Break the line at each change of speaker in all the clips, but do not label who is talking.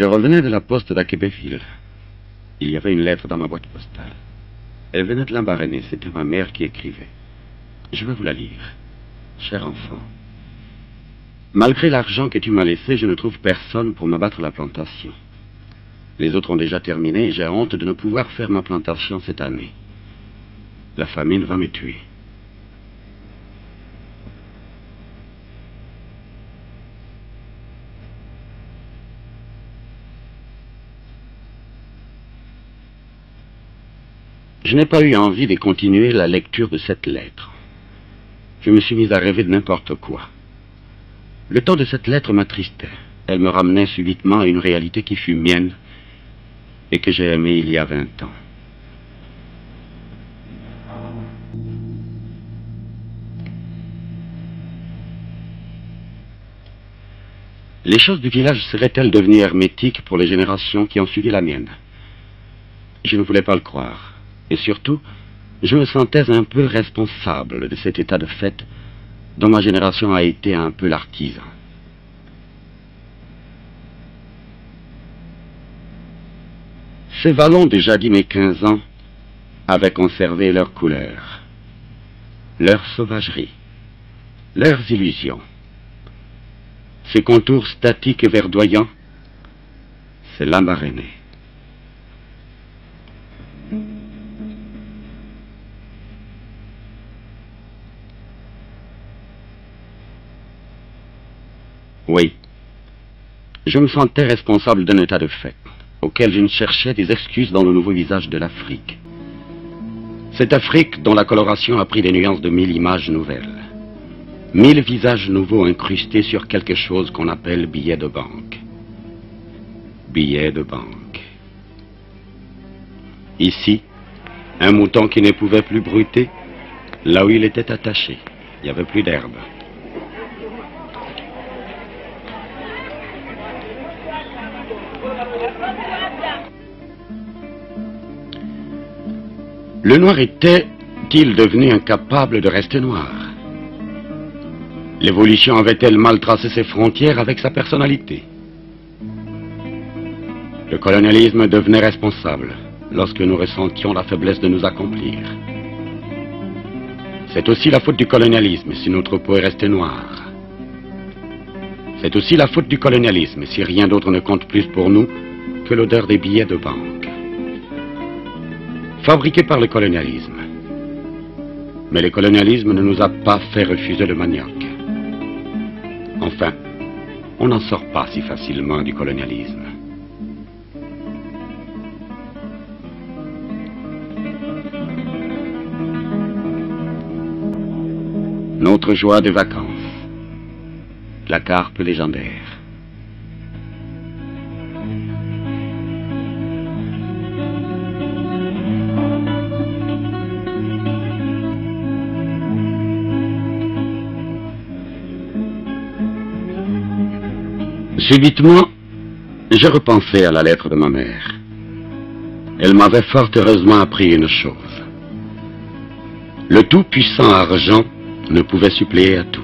Je revenais de la poste d'Akébéville. Il y avait une lettre dans ma boîte postale. Elle venait de Lambaréné. C'était ma mère qui écrivait. Je vais vous la lire. Cher enfant, malgré l'argent que tu m'as laissé, je ne trouve personne pour m'abattre la plantation. Les autres ont déjà terminé et j'ai honte de ne pouvoir faire ma plantation cette année. La famine va me tuer. Je n'ai pas eu envie de continuer la lecture de cette lettre. Je me suis mis à rêver de n'importe quoi. Le temps de cette lettre m'attristait. Elle me ramenait subitement à une réalité qui fut mienne et que j'ai aimée il y a 20 ans. Les choses du village seraient-elles devenues hermétiques pour les générations qui ont suivi la mienne? Je ne voulais pas le croire. Et surtout, je me sentais un peu responsable de cet état de fait dont ma génération a été un peu l'artisan. Ces vallons de jadis mes 15 ans avaient conservé leur couleur, leur sauvagerie, leurs illusions. Ces contours statiques et verdoyants, c'est Lambaréné. Oui, je me sentais responsable d'un état de fait, auquel je ne cherchais des excuses dans le nouveau visage de l'Afrique. Cette Afrique dont la coloration a pris des nuances de 1000 images nouvelles. 1000 visages nouveaux incrustés sur quelque chose qu'on appelle billet de banque. Billet de banque. Ici, un mouton qui ne pouvait plus brouter, là où il était attaché. Il n'y avait plus d'herbe. Le noir était-il devenu incapable de rester noir? L'évolution avait-elle mal tracé ses frontières avec sa personnalité? Le colonialisme devenait responsable lorsque nous ressentions la faiblesse de nous accomplir. C'est aussi la faute du colonialisme si notre peau est restée noire. C'est aussi la faute du colonialisme si rien d'autre ne compte plus pour nous que l'odeur des billets de banque. Fabriqués par le colonialisme. Mais le colonialisme ne nous a pas fait refuser le manioc. Enfin, on n'en sort pas si facilement du colonialisme. Notre joie de vacances. La carpe légendaire. Subitement, je repensais à la lettre de ma mère. Elle m'avait fort heureusement appris une chose. Le tout-puissant argent ne pouvait suppléer à tout.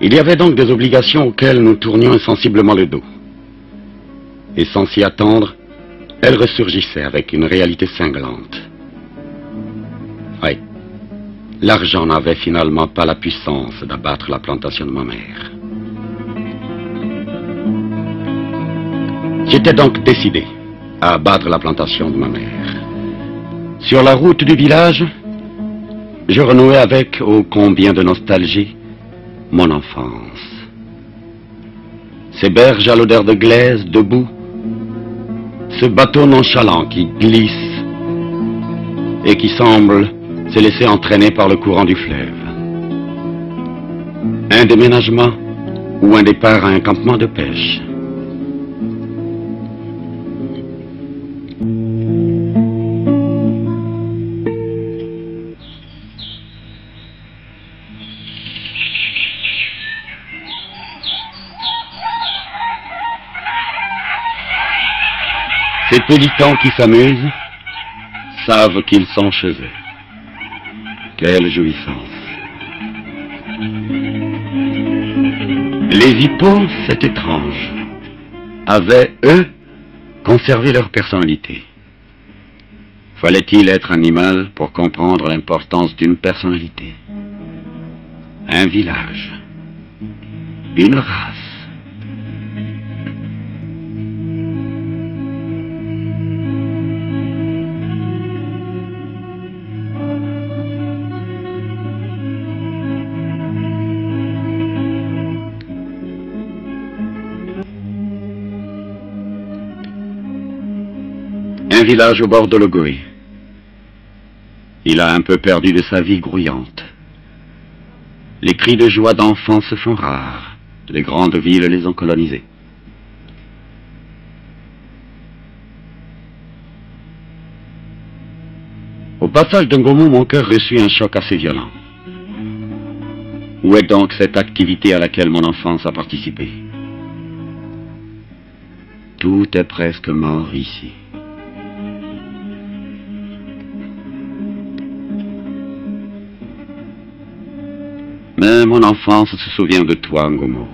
Il y avait donc des obligations auxquelles nous tournions insensiblement le dos. Et sans s'y attendre, elles ressurgissaient avec une réalité cinglante. Oui, l'argent n'avait finalement pas la puissance d'abattre la plantation de ma mère. J'étais donc décidé à abattre la plantation de ma mère. Sur la route du village, je renouais avec, ô combien de nostalgie, mon enfance. Ces berges à l'odeur de glaise, debout, ce bateau nonchalant qui glisse et qui semble se laisser entraîner par le courant du fleuve. Un déménagement ou un départ à un campement de pêche. Ces pélicans qui s'amusent savent qu'ils sont chez eux. Quelle jouissance! Les hippos, c'est étrange, avaient, eux, conservé leur personnalité. Fallait-il être animal pour comprendre l'importance d'une personnalité? Un village, une race. Un village au bord de l'Ogooué. Il a un peu perdu de sa vie grouillante. Les cris de joie d'enfants se font rares. Les grandes villes les ont colonisés. Au passage d'Ngomo, mon cœur reçut un choc assez violent. Où est donc cette activité à laquelle mon enfance a participé? Tout est presque mort ici. Mais mon enfance se souvient de toi, Ngomo.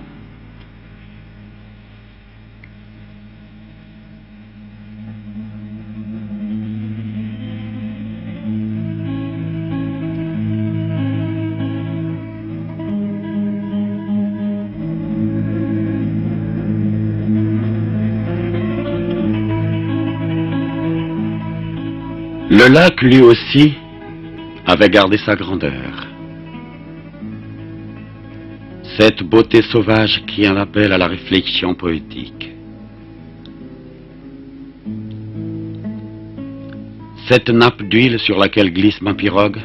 Le lac, lui aussi, avait gardé sa grandeur. Cette beauté sauvage qui en appelle à la réflexion poétique. Cette nappe d'huile sur laquelle glisse ma pirogue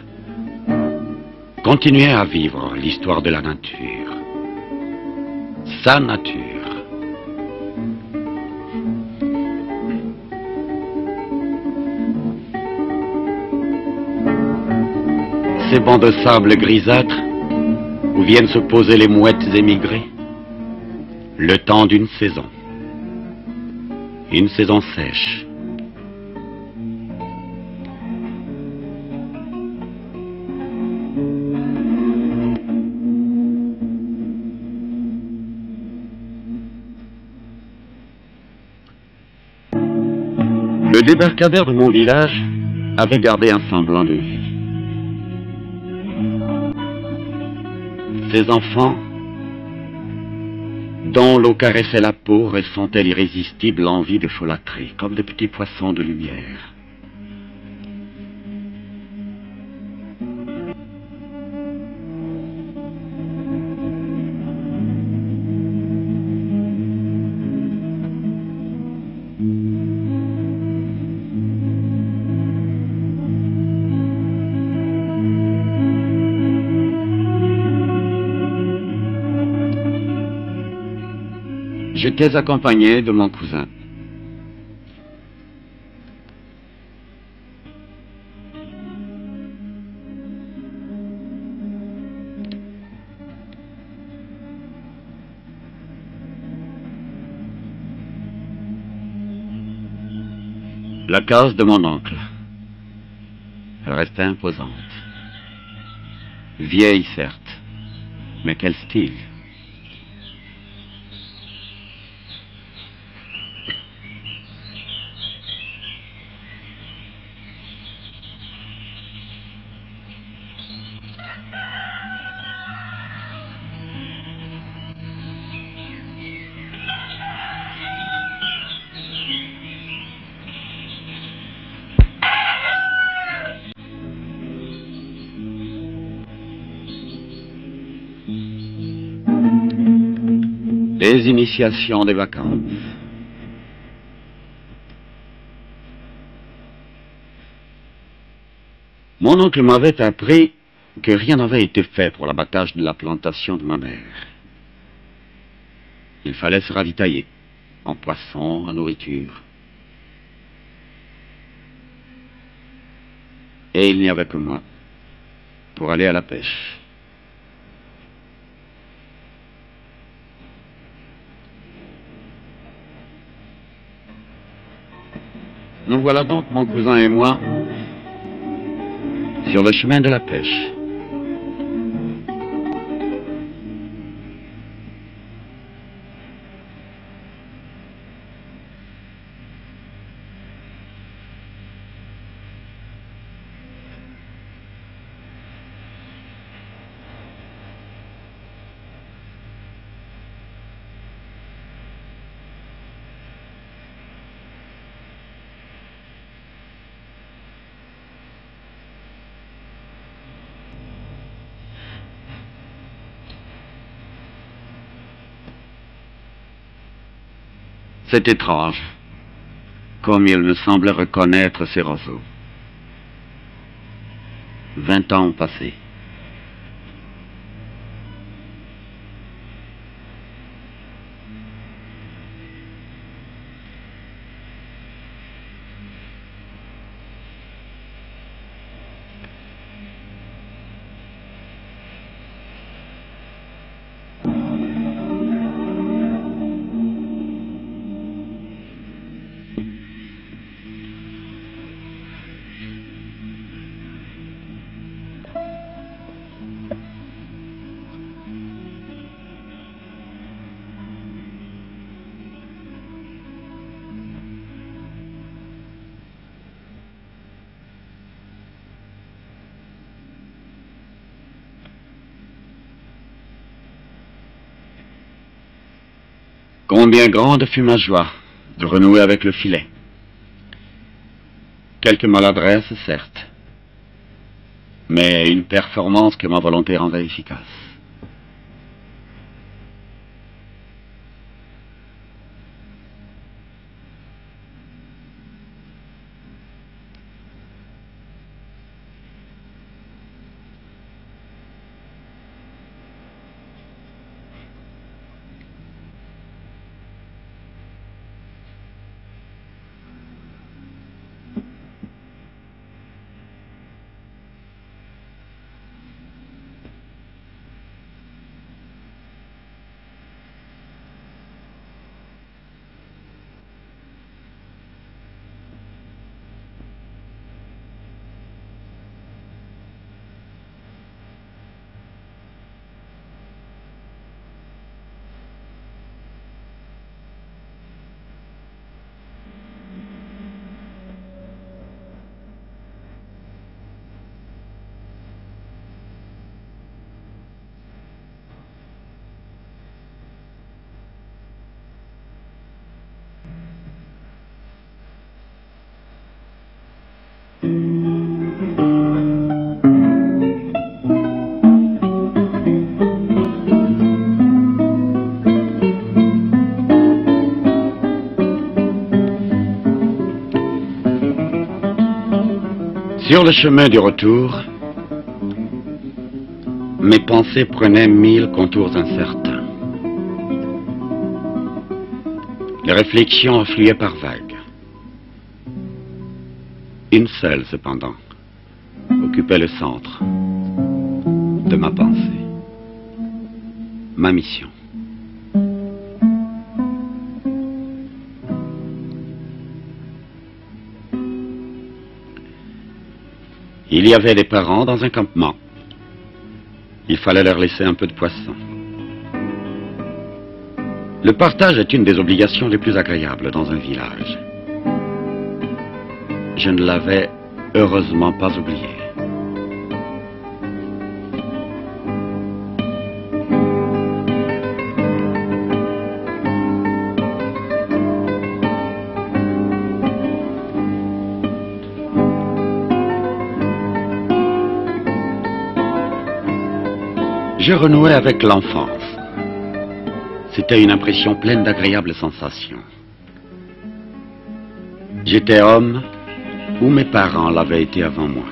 continuait à vivre l'histoire de la nature. Sa nature. Ces bancs de sable grisâtre où viennent se poser les mouettes émigrées, le temps d'une saison, une saison sèche. Le débarcadère de mon village avait gardé un semblant de vie. Ces enfants, dont l'eau caressait la peau, ressentaient l'irrésistible envie de folâtrer, comme de petits poissons de lumière. J'étais accompagné de mon cousin. La case de mon oncle. Elle restait imposante. Vieille, certes, mais quel style! Les initiations des vacances. Mon oncle m'avait appris que rien n'avait été fait pour l'abattage de la plantation de ma mère. Il fallait se ravitailler, en poissons, en nourriture. Et il n'y avait que moi pour aller à la pêche. Nous voilà donc, mon cousin et moi, sur le chemin de la pêche. C'est étrange, comme il me semble reconnaître ces roseaux. 20 ans ont passé. Combien grande fut ma joie de renouer avec le filet. Quelques maladresses, certes, mais une performance que ma volonté rendait efficace. Sur le chemin du retour, mes pensées prenaient 1000 contours incertains. Les réflexions affluaient par vagues. Une seule, cependant, occupait le centre de ma pensée. Ma mission. Il y avait des parents dans un campement. Il fallait leur laisser un peu de poisson. Le partage est une des obligations les plus agréables dans un village. Je ne l'avais heureusement pas oublié. Je renouais avec l'enfance. C'était une impression pleine d'agréables sensations. J'étais homme, ou mes parents l'avaient été avant moi.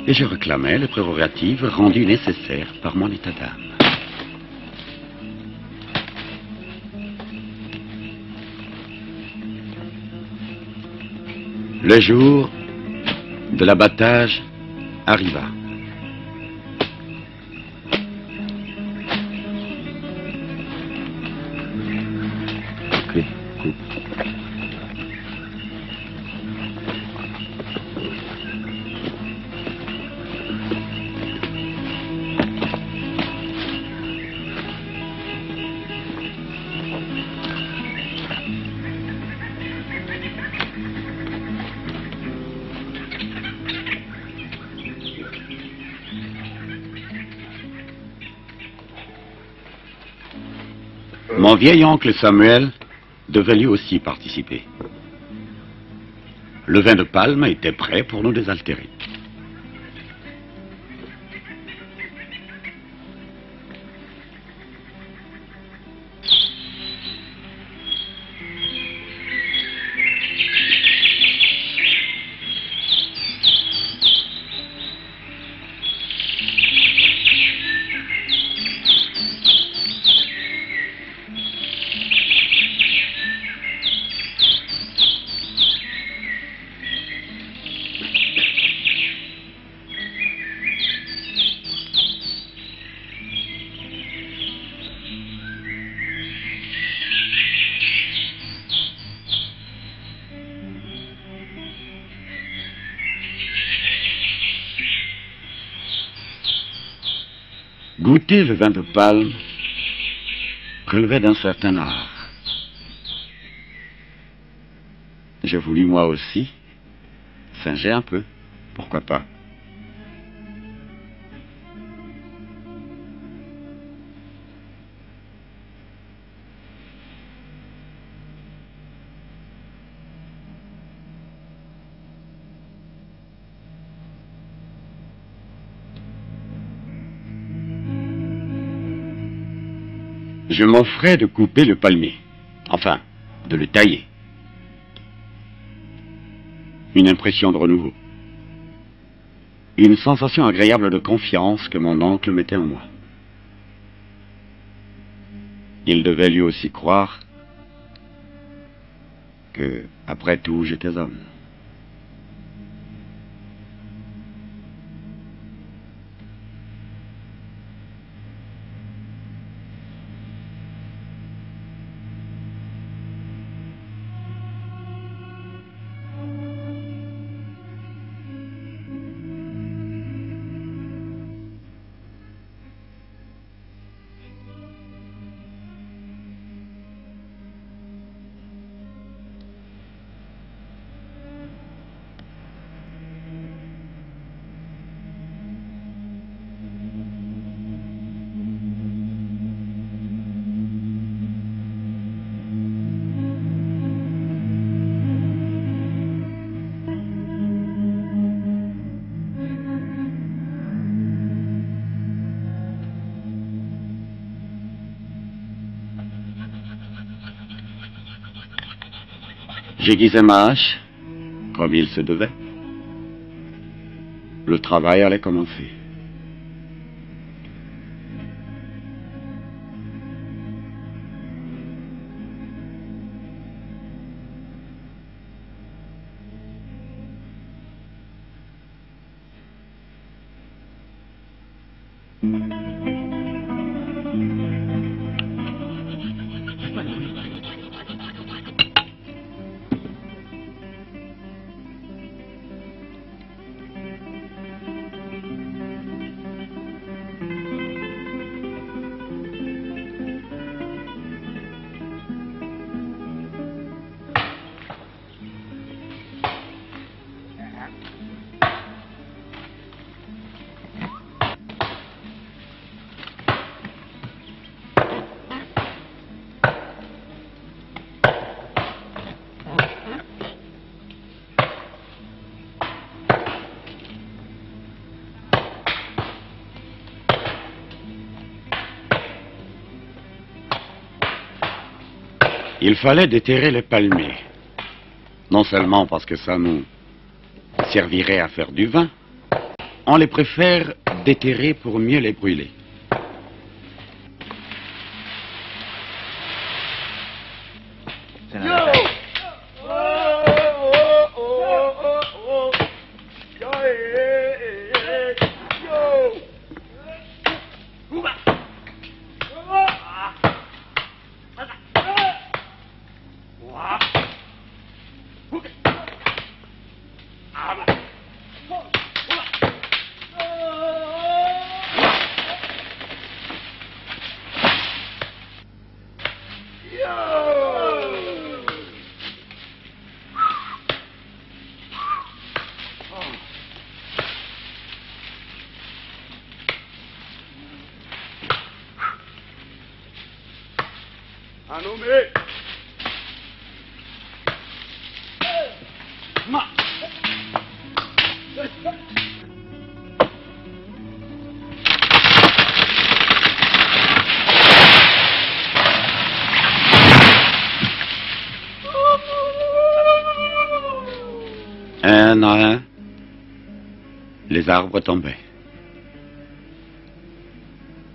Et je réclamais les prérogatives rendues nécessaires par mon état d'âme. Le jour de l'abattage arriva. Mon vieil oncle Samuel devait lui aussi participer. Le vin de palme était prêt pour nous désaltérer. Goûter le vin de palme relevait d'un certain art. J'ai voulu moi aussi singer un peu, pourquoi pas. Je m'offrais de couper le palmier, enfin, de le tailler. Une impression de renouveau. Une sensation agréable de confiance que mon oncle mettait en moi. Il devait lui aussi croire que, après tout, j'étais homme. J'aiguisais ma hache, comme il se devait. Le travail allait commencer. Il fallait déterrer les palmiers. Non seulement parce que ça nous servirait à faire du vin, on les préfère déterrer pour mieux les brûler. Un à un, les arbres tombaient.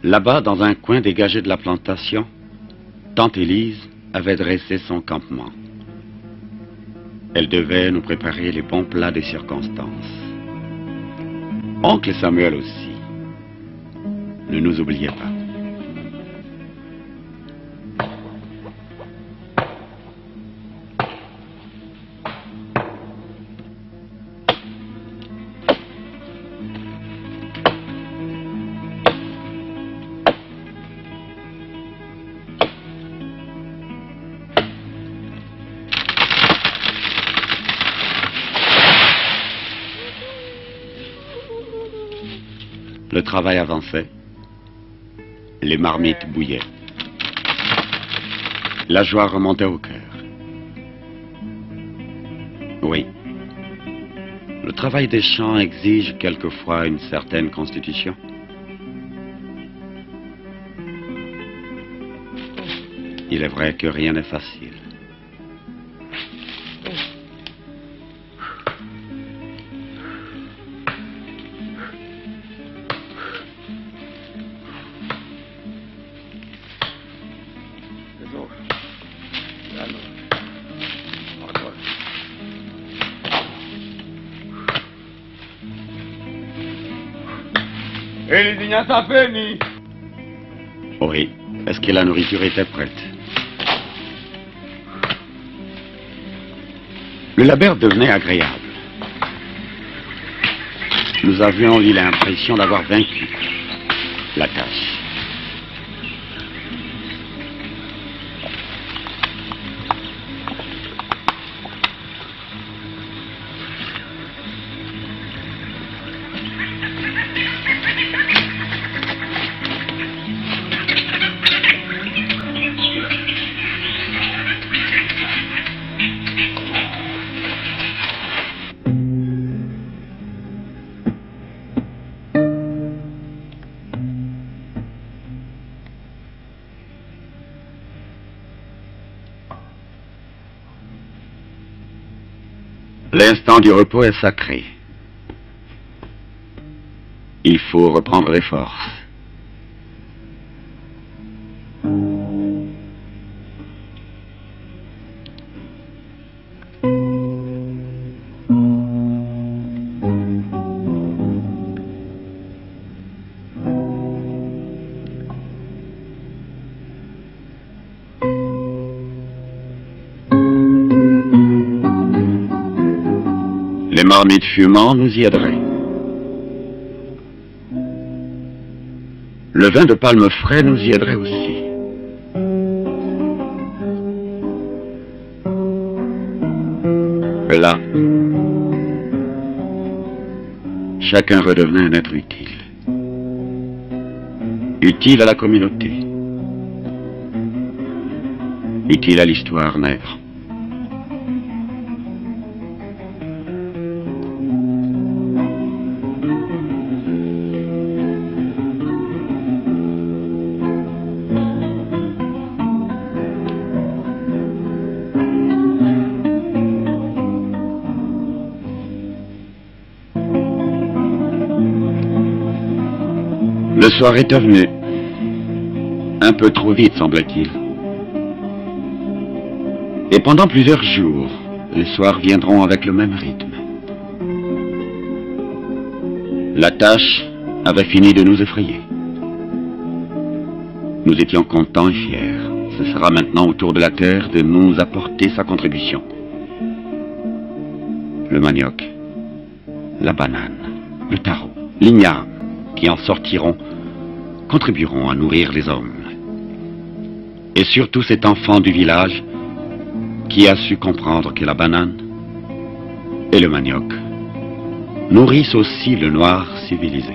Là-bas, dans un coin dégagé de la plantation, tante Élise avait dressé son campement. Elle devait nous préparer les bons plats des circonstances. Oncle Samuel aussi. Ne nous oubliez pas. Le travail avançait. Les marmites bouillaient. La joie remontait au cœur. Oui. Le travail des champs exige quelquefois une certaine constitution. Il est vrai que rien n'est facile. Oui, est-ce que la nourriture était prête? Le labeur devenait agréable. Nous avions eu l'impression d'avoir vaincu la tâche. L'instant du repos est sacré. Il faut reprendre les forces. Les marmites fumant nous y aideraient. Le vin de palme frais nous y aiderait aussi. Là, chacun redevenait un être utile. Utile à la communauté. Utile à l'histoire nègre. Le soir était venu. Un peu trop vite, semble-t-il. Et pendant plusieurs jours, les soirs viendront avec le même rythme. La tâche avait fini de nous effrayer. Nous étions contents et fiers. Ce sera maintenant au tour de la terre de nous apporter sa contribution. Le manioc, la banane, le taro, l'igname, qui en sortiront, contribueront à nourrir les hommes. Et surtout cet enfant du village qui a su comprendre que la banane et le manioc nourrissent aussi le noir civilisé.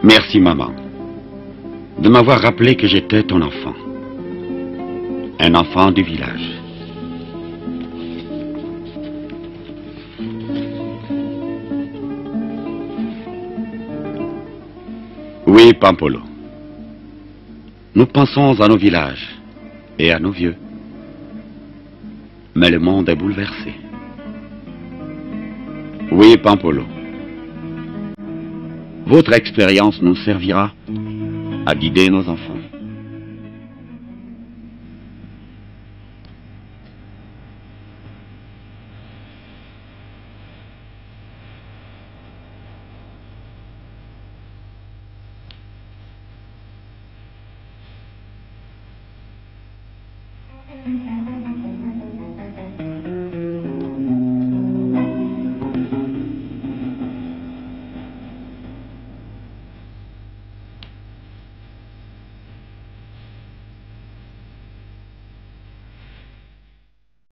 Merci maman de m'avoir rappelé que j'étais ton enfant, un enfant du village. Oui, Pampolo. Nous pensons à nos villages et à nos vieux. Mais le monde est bouleversé. Oui, Pampolo. Votre expérience nous servira à guider nos enfants.
Mm-hmm.